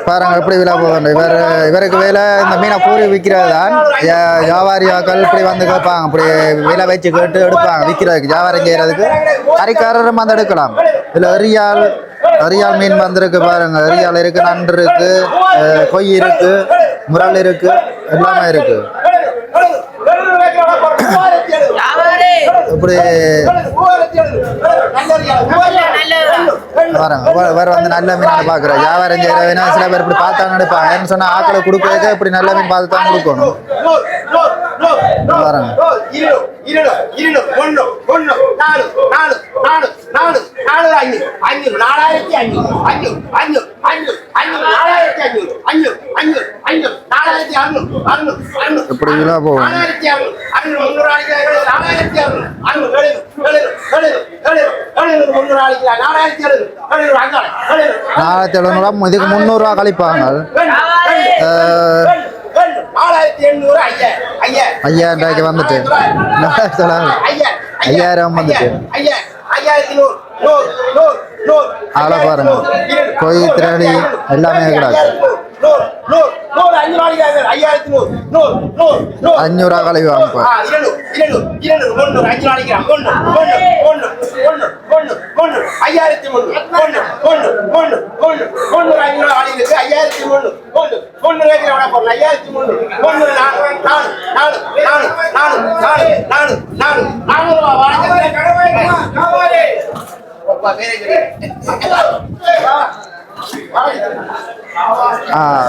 பாருங்க எப்படி விழா போகுது. இவருக்கு வேலை இந்த மீனை பூரி விற்கிறது தான். வியாபாரியாக்கள் இப்படி வந்து கேட்பாங்க, இப்படி விலை வச்சு கேட்டு எடுப்பாங்க விற்கிறதுக்கு, வியாபாரம் செய்யறதுக்கு. கறிக்காரரும் வந்து எடுக்கலாம். இதில் அரியால் மீன் வந்திருக்கு பாருங்க. அரியால் இருக்கு, நண்டு இருக்கு, கொய் இருக்கு, முரல் இருக்கு, எல்லாமே இருக்கு. இப்படி வேற வந்து நல்ல மீன் பாக்குறேன். வியாபாரம் செய்யறதுனா சில பேர் இப்படி பார்த்தா நினைப்பாங்க. ஏன்னு சொன்னா ஆக்களை கொடுக்கறதுக்கு இப்படி நல்ல மீன் பார்த்து தான் கொடுக்கணும். பாருங்க இப்படி விழா போகும். 4700 இதுக்கு 300 ரூபா கழிப்பாங்க. 5000 ரூபாய்க்கு வந்துட்டு 5000 வந்துட்டு ஆளை பாருங்க. கொய் திரளி எல்லாமே கூடாது. 500 ரூபா கழிவு வாங்க.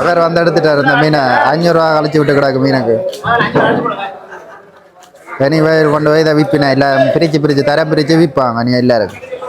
வேற வந்து எடுத்துட்டாரு இந்த மீனை. 500 ரூபா கழிச்சு விட்டு கிடக்கு மீனுக்கு. கொண்டு போய் இதை விற்பினா எல்லாம் பிரிச்சு தரம் பிரிச்சு விற்பாங்க. நீ எல்லாருக்கும்